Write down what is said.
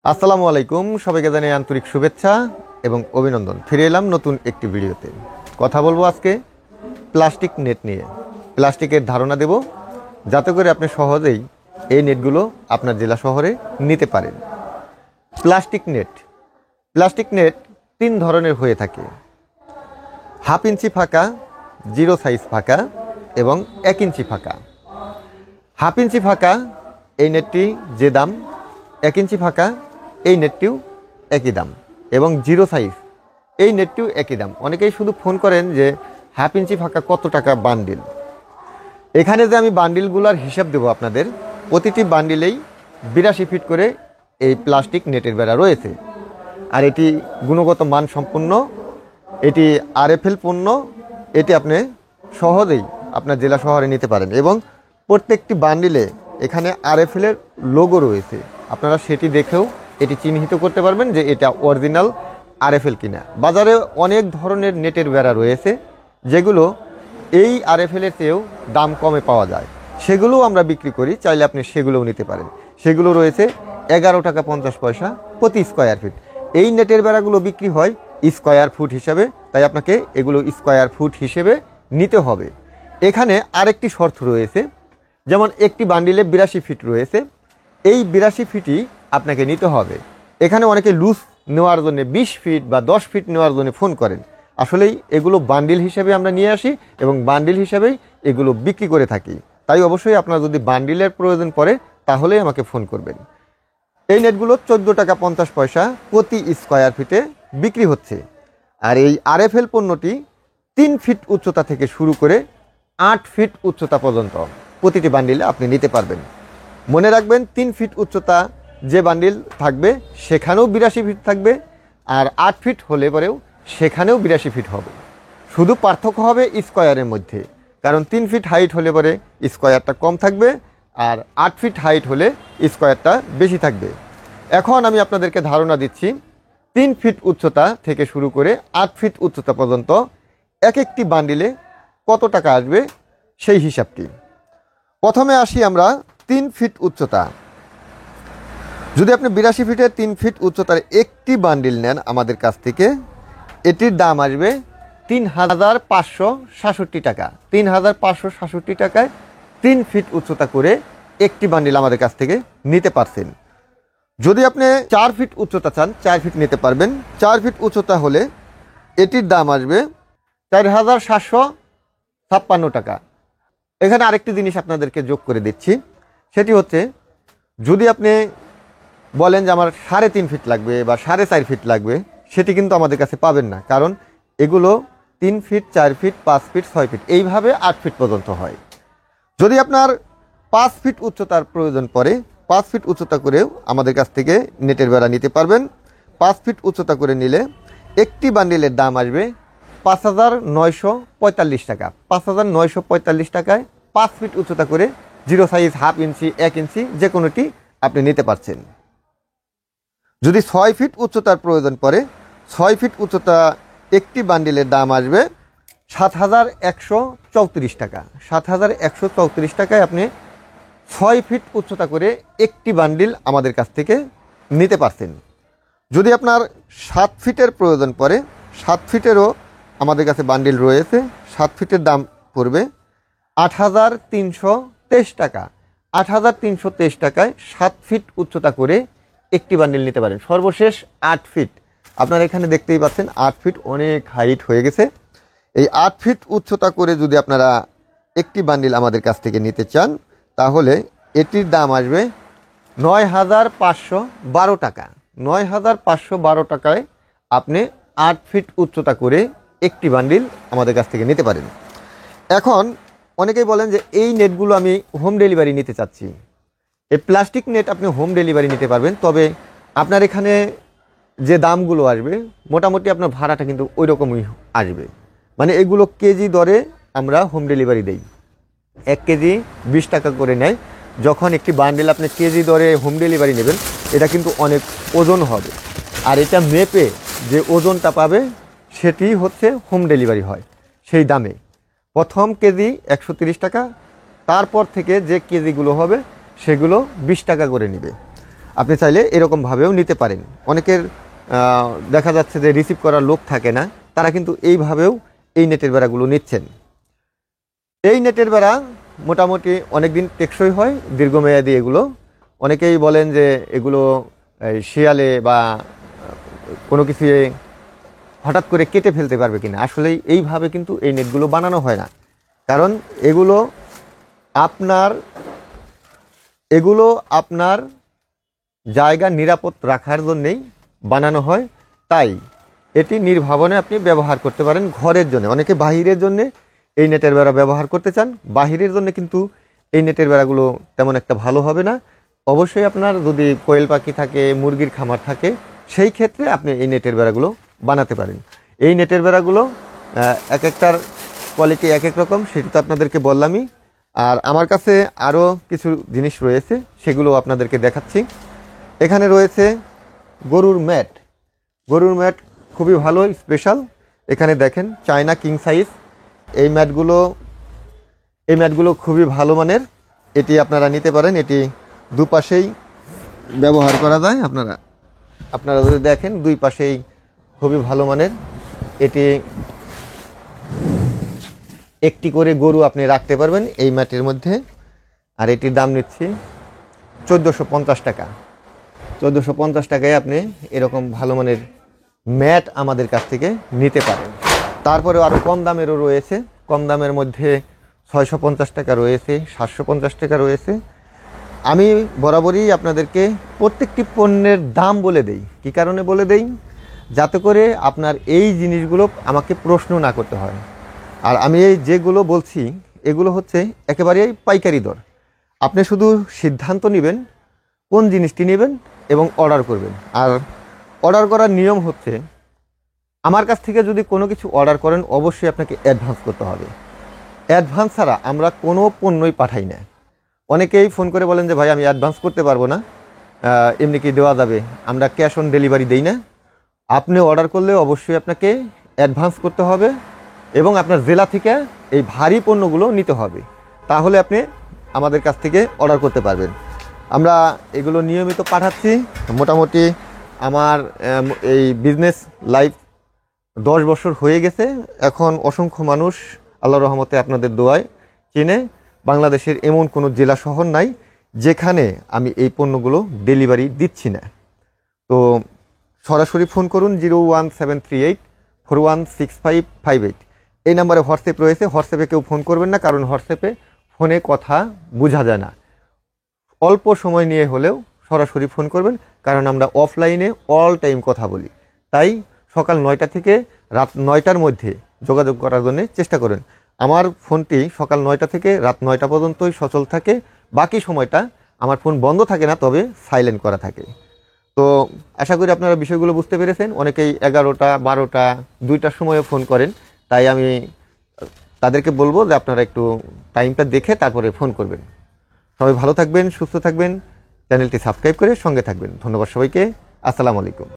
আসসালামু আলাইকুম, সবাইকে জানাই আন্তরিক শুভেচ্ছা এবং অভিনন্দন। ফিরে এলাম নতুন একটি ভিডিওতে। কথা বলবো আজকে প্লাস্টিক নেট নিয়ে। প্লাস্টিকের ধারণা দেব যাতে করে আপনি সহজেই এই নেটগুলো আপনার জেলা শহরে নিতে পারেন। প্লাস্টিক নেট তিন ধরনের হয়ে থাকে: হাফ ইঞ্চি ফাঁকা, জিরো সাইজ ফাঁকা এবং 1 ইঞ্চি ফাঁকা। হাফ ইঞ্চি ফাঁকা এই নেটটি যে দাম, 1 ইঞ্চি ফাঁকা এই নেটটিও একই দাম এবং জিরো সাইজ এই নেটটিও একই দাম। অনেকেই শুধু ফোন করেন যে হাফ ইঞ্চি ফাঁকা কত টাকা বান্ডিল। এখানে যে আমি বান্ডিলগুলোর হিসাব দেবো আপনাদের, প্রতিটি বান্ডিলেই 82 ফিট করে এই প্লাস্টিক নেটের বেড়া রয়েছে। আর এটি গুণগত মান সম্পন্ন, এটি আরএফএল পণ্য। এটি আপনি সহজেই আপনার জেলা শহরে নিতে পারেন এবং প্রত্যেকটি বান্ডিলে এখানে আরএফএলের লোগো রয়েছে। আপনারা সেটি দেখেও এটি চিহ্নিত করতে পারবেন যে এটা অরিজিনাল আরএফএল কিনা। বাজারে অনেক ধরনের নেটের বেড়া রয়েছে যেগুলো এই আরএফএলের চেয়েও দাম কমে পাওয়া যায়, সেগুলোও আমরা বিক্রি করি। চাইলে আপনি সেগুলোও নিতে পারেন। সেগুলো রয়েছে 11 টাকা 50 পয়সা প্রতি স্কোয়ার ফিট। এই নেটের বেড়াগুলো বিক্রি হয় স্কোয়ার ফুট হিসাবে, তাই আপনাকে এগুলো স্কোয়ার ফুট হিসেবে নিতে হবে। এখানে আরেকটি শর্ত রয়েছে, যেমন একটি বান্ডিলে 82 ফিট রয়েছে, এই 82 ফিটই আপনাকে নিতে হবে। এখানে অনেকে লুজ নেওয়ার জন্য 20 ফিট বা 10 ফিট নেওয়ার জন্য ফোন করেন। আসলেই এগুলো বান্ডিল হিসেবে আমরা নিয়ে আসি এবং বান্ডিল হিসেবেই এগুলো বিক্রি করে থাকি। তাই অবশ্যই আপনার যদি বান্ডিলের প্রয়োজন পড়ে তাহলেই আমাকে ফোন করবেন। এই নেটগুলো 14 টাকা 50 পয়সা প্রতি স্কোয়ার ফিটে বিক্রি হচ্ছে। আর এই আরএফএল পণ্যটি 3 ফিট উচ্চতা থেকে শুরু করে 8 ফিট উচ্চতা পর্যন্ত প্রতিটি বান্ডিলে আপনি নিতে পারবেন। মনে রাখবেন, 3 ফিট উচ্চতা যে বান্ডিল থাকবে সেখানেও 82 ফিট থাকবে, আর 8 ফিট হলে পরেও সেখানেও 82 ফিট হবে। শুধু পার্থক্য হবে স্কোয়ারের মধ্যে, কারণ 3 ফিট হাইট হলে পরে স্কোয়ারটা কম থাকবে আর 8 ফিট হাইট হলে স্কোয়ারটা বেশি থাকবে। এখন আমি আপনাদেরকে ধারণা দিচ্ছি 3 ফিট উচ্চতা থেকে শুরু করে 8 ফিট উচ্চতা পর্যন্ত এক একটি বান্ডিলে কত টাকা আসবে সেই হিসাবটি। প্রথমে আসি আমরা 3 ফিট উচ্চতা। যদি আপনি 82 ফিটের 3 ফিট উচ্চতার একটি বান্ডিল নেন আমাদের কাছ থেকে, এটির দাম আসবে 3567 টাকা। 3567 টাকায় 3 ফিট উচ্চতা করে একটি বান্ডিল আমাদের কাছ থেকে নিতে পারছেন। যদি আপনি 4 ফিট উচ্চতা চান, 4 ফিট নিতে পারবেন। 4 ফিট উচ্চতা হলে এটির দাম আসবে 4756 টাকা। এখানে আরেকটি জিনিস আপনাদেরকে যোগ করে দিচ্ছি, সেটি হচ্ছে যদি আপনি বলেন যে আমার 3.5 ফিট লাগবে বা 4.5 ফিট লাগবে, সেটি কিন্তু আমাদের কাছে পাবেন না, কারণ এগুলো 3 ফিট 4 ফিট 5 ফিট 6 ফিট এইভাবে 8 ফিট পর্যন্ত হয়। যদি আপনার 5 ফিট উচ্চতার প্রয়োজন পড়ে, 5 ফিট উচ্চতা করেও আমাদের কাছ থেকে নেটের বেড়া নিতে পারবেন। 5 ফিট উচ্চতা করে নিলে একটি বান্ডিলের দাম আসবে 5945 টাকা। 5945 টাকায় 5 ফিট উচ্চতা করে জিরো সাইজ, হাফ ইঞ্চি, 1 ইঞ্চি যে কোনোটি আপনি নিতে পারছেন। যদি 6 ফিট উচ্চতার প্রয়োজন পড়ে, 6 ফিট উচ্চতা একটি বান্ডিলের দাম আসবে 7134 টাকা। 7134 টাকায় আপনি 6 ফিট উচ্চতা করে একটি বান্ডিল আমাদের কাছ থেকে নিতে পারছেন। যদি আপনার 7 ফিটের প্রয়োজন পড়ে, 7 ফিটেরও আমাদের কাছে বান্ডিল রয়েছে। 7 ফিটের দাম পড়বে 8323 টাকা। 8323 টাকায় 7 ফিট উচ্চতা করে একটি বান্ডিল নিতে পারেন। সর্বশেষ 8 ফিট, আপনারা এখানে দেখতেই পাচ্ছেন 8 ফিট অনেক হাইট হয়ে গেছে। এই 8 ফিট উচ্চতা করে যদি আপনারা একটি বান্ডিল আমাদের কাছ থেকে নিতে চান, তাহলে এটির দাম আসবে 9512 টাকা। 9512 টাকায় আপনি 8 ফিট উচ্চতা করে একটি বান্ডিল আমাদের কাছ থেকে নিতে পারেন। এখন অনেকেই বলেন যে এই নেটগুলো আমি হোম ডেলিভারি নিতে চাচ্ছি। এই প্লাস্টিক নেট আপনি হোম ডেলিভারি নিতে পারবেন, তবে আপনার এখানে যে দামগুলো আসবে মোটামুটি আপনার ভাড়াটা কিন্তু ওই রকমই আসবে। মানে এগুলো কেজি দরে আমরা হোম ডেলিভারি দেই। 1 কেজি 20 টাকা করে নেয়। যখন একটি বান্ডেল আপনি কেজি দরে হোম ডেলিভারি নেবেন, এটা কিন্তু অনেক ওজন হবে, আর এটা মেপে যে ওজনটা পাবে সেটি হচ্ছে হোম ডেলিভারি হয় সেই দামে। প্রথম কেজি 130 টাকা, তারপর থেকে যে কেজিগুলো হবে সেগুলো 20 টাকা করে নেবে। আপনি চাইলে এরকমভাবেও নিতে পারেন। অনেকের দেখা যাচ্ছে যে রিসিভ করার লোক থাকে না, তারা কিন্তু এইভাবেও এই নেটের বেড়াগুলো নিচ্ছেন। এই নেটের বেড়া মোটামুটি অনেক দিন টেকসই হয়, দীর্ঘমেয়াদী এগুলো। অনেকেই বলেন যে এগুলো শিয়ালে বা কোনো কিছু হঠাৎ করে কেটে ফেলতে পারবে কিনা। আসলে এইভাবে কিন্তু এই নেটগুলো বানানো হয় না, কারণ এগুলো আপনার জায়গা নিরাপদ রাখার জন্যেই বানানো হয়। তাই এটি নির্ভাবনে আপনি ব্যবহার করতে পারেন ঘরের জন্য। অনেকে বাহিরের জন্য এই নেটের বেড়া ব্যবহার করতে চান, বাহিরের জন্য কিন্তু এই নেটের বেড়াগুলো তেমন একটা ভালো হবে না। অবশ্যই আপনার যদি কোয়েল পাখি থাকে, মুরগির খামার থাকে, সেই ক্ষেত্রে আপনি এই নেটের বেড়াগুলো বানাতে পারেন। এই নেটের বেড়াগুলো এক একটার কোয়ালিটি এক এক রকম, সেটা তো আপনাদেরকে বললামই। আর আমার কাছে আরও কিছু জিনিস রয়েছে, সেগুলো আপনাদেরকে দেখাচ্ছি। এখানে রয়েছে গরুর ম্যাট। গরুর ম্যাট খুবই ভালো, স্পেশাল। এখানে দেখেন চায়না কিং সাইজ। এই ম্যাটগুলো খুবই ভালো মানের। এটি আপনারা নিতে পারেন। এটি দুপাশেই ব্যবহার করা যায়। আপনারা যদি দেখেন দুই পাশেই খুবই ভালো মানের। এটি একটি করে গরু আপনি রাখতে পারবেন এই ম্যাটের মধ্যে। আর এটির দাম নিচ্ছি 1450 টাকা। 1450 টাকায় আপনি এরকম ভালো মানের ম্যাট আমাদের কাছ থেকে নিতে পারেন। তারপরে আরও কম দামেরও রয়েছে। কম দামের মধ্যে 650 টাকা রয়েছে, 750 টাকা রয়েছে। আমি বরাবরই আপনাদেরকে প্রত্যেকটি পণ্যের দাম বলে দেই। কী কারণে বলে দেই? যাতে করে আপনার এই জিনিসগুলো আমাকে প্রশ্ন না করতে হয়। আর আমি এই যেগুলো বলছি এগুলো হচ্ছে একেবারেই পাইকারি দর। আপনি শুধু সিদ্ধান্ত নেবেন কোন জিনিসটি নেবেন এবং অর্ডার করবেন। আর অর্ডার করার নিয়ম হচ্ছে, আমার কাছ থেকে যদি কোনো কিছু অর্ডার করেন অবশ্যই আপনাকে অ্যাডভান্স করতে হবে। অ্যাডভান্স ছাড়া আমরা কোনো পণ্যই পাঠাই না। অনেকেই ফোন করে বলেন যে ভাই আমি অ্যাডভান্স করতে পারবো না, এমনি কি দেওয়া যাবে? আমরা ক্যাশ অন ডেলিভারি দেই না। আপনি অর্ডার করলে অবশ্যই আপনাকে অ্যাডভান্স করতে হবে এবং আপনার জেলা থেকে এই ভারী পণ্যগুলো নিতে হবে, তাহলে আপনি আমাদের কাছ থেকে অর্ডার করতে পারবেন। আমরা এগুলো নিয়মিত পাঠাচ্ছি। মোটামুটি আমার এই বিজনেস লাইফ 10 বছর হয়ে গেছে। এখন অসংখ্য মানুষ আল্লাহর রহমতে আপনাদের দোয়ায় চিনে। বাংলাদেশের এমন কোনো জেলা শহর নাই যেখানে আমি এই পণ্যগুলো ডেলিভারি দিচ্ছি না। তো সরাসরি ফোন করুন 01738416558। এই নাম্বারে হোয়াটসঅ্যাপ রয়েছে। হোয়াটসঅ্যাপে কেউ ফোন করবেন না, কারণ হোয়াটসঅ্যাপে ফোনে কথা বোঝা যায় না। অল্প সময় নিয়ে হলেও সরাসরি ফোন করবেন, কারণ আমরা অফলাইনে অল টাইম কথা বলি। তাই সকাল 9টা থেকে রাত 9টার মধ্যে যোগাযোগ করার জন্য চেষ্টা করুন। আমার ফোনটি সকাল 9টা থেকে রাত 9টা পর্যন্তই সচল থাকে। বাকি সময়টা আমার ফোন বন্ধ থাকে না, তবে সাইলেন্ট করা থাকে। তো আশা করি আপনারা বিষয়গুলো বুঝতে পেরেছেন। অনেকেই 11টা 12টা 2টার সময়ে ফোন করেন, তাই আমি তাদেরকে বলবো যে আপনারা একটু টাইমটা দেখে তারপরে ফোন করবেন। সবাই ভালো থাকবেন, সুস্থ থাকবেন, চ্যানেলটি সাবস্ক্রাইব করে সঙ্গে থাকবেন। ধন্যবাদ সবাইকে। আসসালামু আলাইকুম।